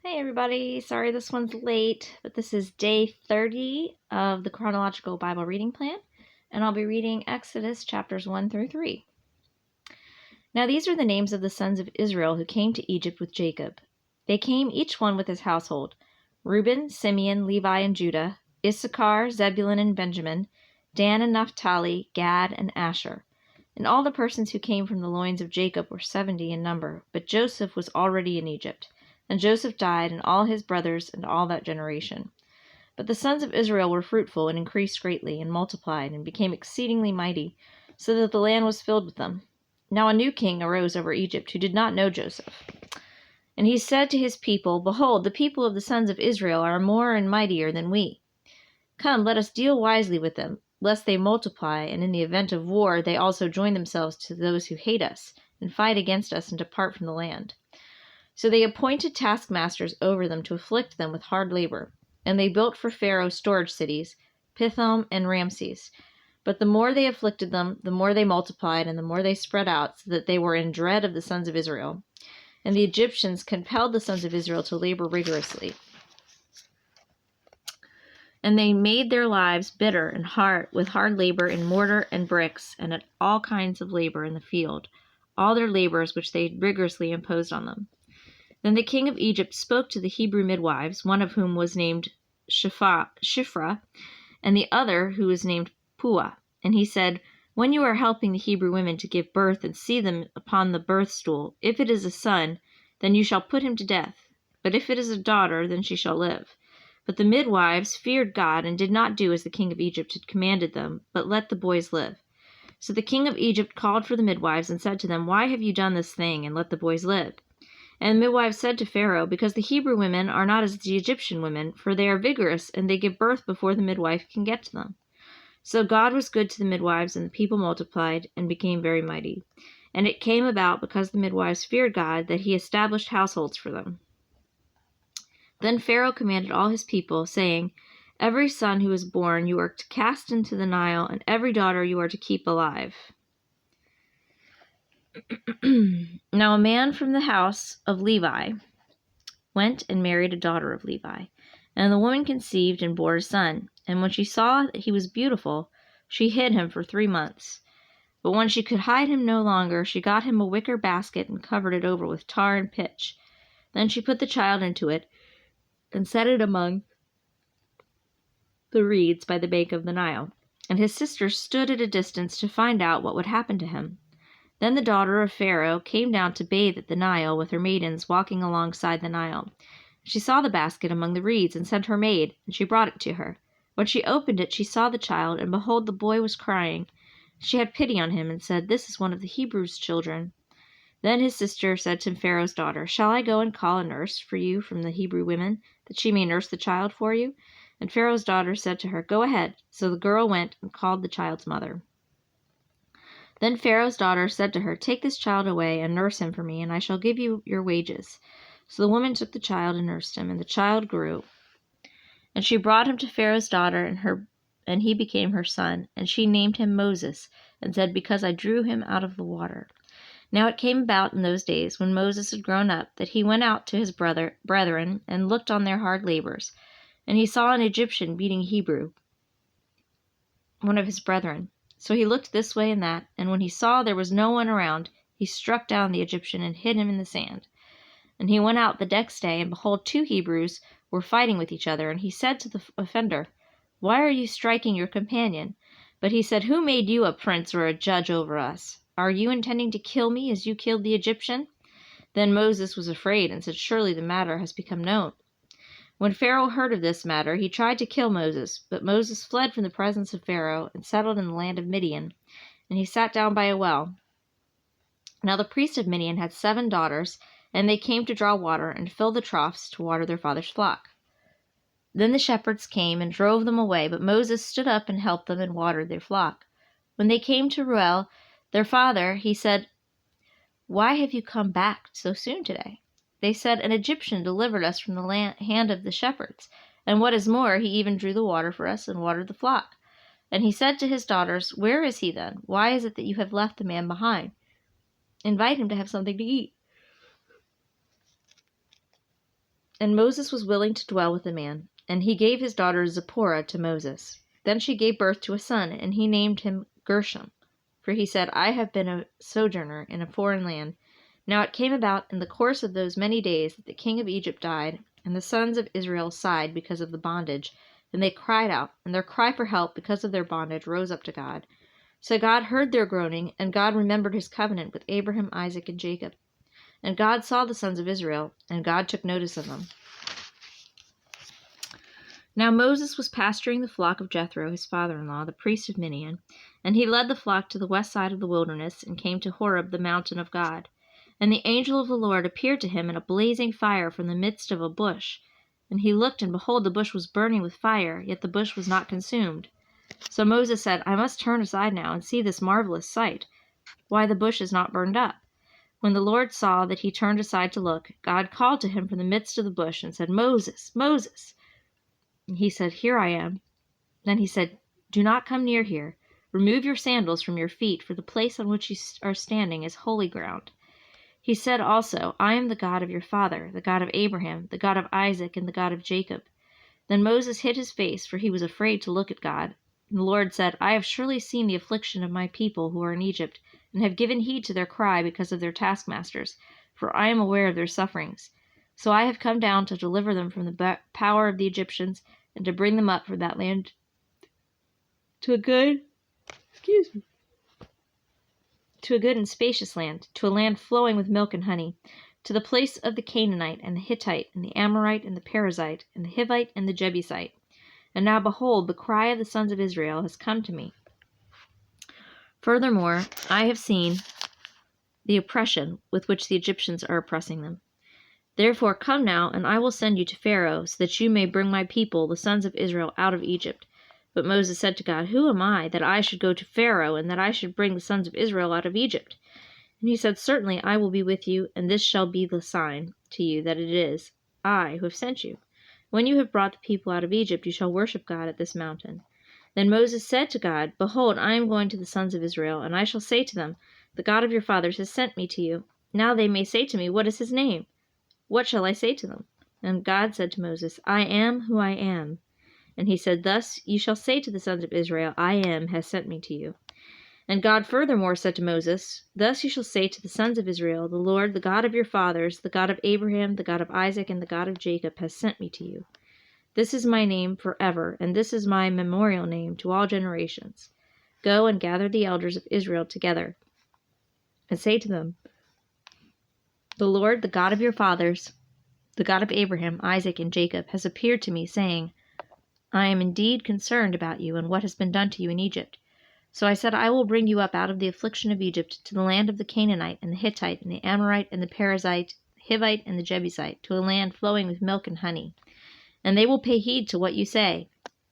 Hey everybody, sorry this one's late, but this is day 30 of the Chronological Bible reading plan, and I'll be reading Exodus chapters 1 through 3. Now these are the names of the sons of Israel who came to Egypt with Jacob. They came each one with his household: Reuben, Simeon, Levi, and Judah, Issachar, Zebulun, and Benjamin, Dan and Naphtali, Gad, and Asher. And all the persons who came from the loins of Jacob were 70 in number, but Joseph was already in Egypt. And Joseph died, and all his brothers, and all that generation. But the sons of Israel were fruitful, and increased greatly, and multiplied, and became exceedingly mighty, so that the land was filled with them. Now a new king arose over Egypt, who did not know Joseph. And he said to his people, Behold, the people of the sons of Israel are more and mightier than we. Come, let us deal wisely with them, lest they multiply, and in the event of war they also join themselves to those who hate us, and fight against us, and depart from the land. So they appointed taskmasters over them to afflict them with hard labor. And they built for Pharaoh storage cities, Pithom and Ramses. But the more they afflicted them, the more they multiplied, and the more they spread out, so that they were in dread of the sons of Israel. And the Egyptians compelled the sons of Israel to labor rigorously. And they made their lives bitter and hard with hard labor in mortar and bricks, and at all kinds of labor in the field, all their labors which they rigorously imposed on them. Then the king of Egypt spoke to the Hebrew midwives, one of whom was named Shiphrah, and the other who was named Puah. And he said, When you are helping the Hebrew women to give birth and see them upon the birth stool, if it is a son, then you shall put him to death. But if it is a daughter, then she shall live. But the midwives feared God and did not do as the king of Egypt had commanded them, but let the boys live. So the king of Egypt called for the midwives and said to them, Why have you done this thing and let the boys live? And the midwives said to Pharaoh, Because the Hebrew women are not as the Egyptian women, for they are vigorous, and they give birth before the midwife can get to them. So God was good to the midwives, and the people multiplied and became very mighty. And it came about, because the midwives feared God, that he established households for them. Then Pharaoh commanded all his people, saying, Every son who is born you are to cast into the Nile, and every daughter you are to keep alive. Now a man from the house of Levi went and married a daughter of Levi. And the woman conceived and bore a son. And when she saw that he was beautiful, she hid him for 3 months. But when she could hide him no longer, she got him a wicker basket and covered it over with tar and pitch. Then she put the child into it and set it among the reeds by the bank of the Nile. And his sisters stood at a distance to find out what would happen to him. Then the daughter of Pharaoh came down to bathe at the Nile with her maidens walking alongside the Nile. She saw the basket among the reeds and sent her maid, and she brought it to her. When she opened it, she saw the child, and behold, the boy was crying. She had pity on him and said, This is one of the Hebrews' children. Then his sister said to Pharaoh's daughter, Shall I go and call a nurse for you from the Hebrew women, that she may nurse the child for you? And Pharaoh's daughter said to her, Go ahead. So the girl went and called the child's mother. Then Pharaoh's daughter said to her, Take this child away and nurse him for me, and I shall give you your wages. So the woman took the child and nursed him, and the child grew. And she brought him to Pharaoh's daughter, and he became her son. And she named him Moses, and said, Because I drew him out of the water. Now it came about in those days, when Moses had grown up, that he went out to his brethren, and looked on their hard labors. And he saw an Egyptian beating a Hebrew, one of his brethren. So he looked this way and that, and when he saw there was no one around, he struck down the Egyptian and hid him in the sand. And he went out the next day, and behold, 2 Hebrews were fighting with each other. And he said to the offender, Why are you striking your companion? But he said, Who made you a prince or a judge over us? Are you intending to kill me as you killed the Egyptian? Then Moses was afraid and said, Surely the matter has become known. When Pharaoh heard of this matter, he tried to kill Moses, but Moses fled from the presence of Pharaoh and settled in the land of Midian, and he sat down by a well. Now the priest of Midian had 7 daughters, and they came to draw water and fill the troughs to water their father's flock. Then the shepherds came and drove them away, but Moses stood up and helped them and watered their flock. When they came to Reuel, their father, he said, Why have you come back so soon today? They said, An Egyptian delivered us from the hand of the shepherds, and what is more, he even drew the water for us and watered the flock. And he said to his daughters, Where is he then? Why is it that you have left the man behind? Invite him to have something to eat. And Moses was willing to dwell with the man, and he gave his daughter Zipporah to Moses. Then she gave birth to a son, and he named him Gershom, for he said, I have been a sojourner in a foreign land. Now it came about in the course of those many days that the king of Egypt died, and the sons of Israel sighed because of the bondage. And they cried out, and their cry for help because of their bondage rose up to God. So God heard their groaning, and God remembered his covenant with Abraham, Isaac, and Jacob. And God saw the sons of Israel, and God took notice of them. Now Moses was pasturing the flock of Jethro, his father-in-law, the priest of Midian, and he led the flock to the west side of the wilderness, and came to Horeb, the mountain of God. And the angel of the Lord appeared to him in a blazing fire from the midst of a bush. And he looked, and behold, the bush was burning with fire, yet the bush was not consumed. So Moses said, I must turn aside now and see this marvelous sight, why the bush is not burned up. When the Lord saw that he turned aside to look, God called to him from the midst of the bush and said, Moses, Moses. And he said, Here I am. Then he said, Do not come near here. Remove your sandals from your feet, for the place on which you are standing is holy ground. He said also, I am the God of your father, the God of Abraham, the God of Isaac, and the God of Jacob. Then Moses hid his face, for he was afraid to look at God. And the Lord said, I have surely seen the affliction of my people who are in Egypt, and have given heed to their cry because of their taskmasters, for I am aware of their sufferings. So I have come down to deliver them from the power of the Egyptians, and to bring them up from that land to a good and spacious land, to a land flowing with milk and honey, to the place of the Canaanite, and the Hittite, and the Amorite, and the Perizzite, and the Hivite, and the Jebusite. And now behold, the cry of the sons of Israel has come to me. Furthermore, I have seen the oppression with which the Egyptians are oppressing them. Therefore come now, and I will send you to Pharaoh, so that you may bring my people, the sons of Israel, out of Egypt. But Moses said to God, Who am I, that I should go to Pharaoh, and that I should bring the sons of Israel out of Egypt? And he said, Certainly I will be with you, and this shall be the sign to you that it is I who have sent you. When you have brought the people out of Egypt, you shall worship God at this mountain. Then Moses said to God, Behold, I am going to the sons of Israel, and I shall say to them, The God of your fathers has sent me to you. Now they may say to me, What is his name? What shall I say to them? And God said to Moses, I am who I am. And he said, Thus you shall say to the sons of Israel, I am has sent me to you. And God furthermore said to Moses, Thus you shall say to the sons of Israel, The Lord, the God of your fathers, the God of Abraham, the God of Isaac, and the God of Jacob, has sent me to you. This is my name forever, and this is my memorial name to all generations. Go and gather the elders of Israel together, and say to them, The Lord, the God of your fathers, the God of Abraham, Isaac, and Jacob, has appeared to me, saying, I am indeed concerned about you and what has been done to you in Egypt. So I said, I will bring you up out of the affliction of Egypt to the land of the Canaanite, and the Hittite, and the Amorite, and the Perizzite, the Hivite, and the Jebusite, to a land flowing with milk and honey. And they will pay heed to what you say.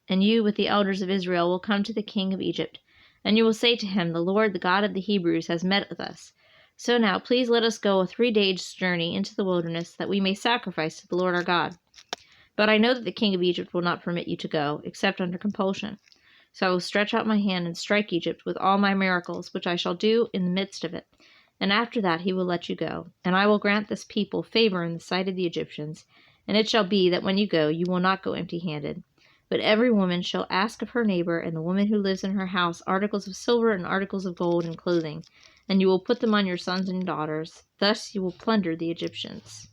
And you, with the elders of Israel, will come to the king of Egypt. And you will say to him, The Lord, the God of the Hebrews, has met with us. So now, please let us go a 3 days' journey into the wilderness, that we may sacrifice to the Lord our God. But I know that the king of Egypt will not permit you to go, except under compulsion. So I will stretch out my hand and strike Egypt with all my miracles, which I shall do in the midst of it. And after that he will let you go. And I will grant this people favor in the sight of the Egyptians. And it shall be that when you go, you will not go empty-handed. But every woman shall ask of her neighbor and the woman who lives in her house articles of silver and articles of gold and clothing. And you will put them on your sons and daughters. Thus you will plunder the Egyptians.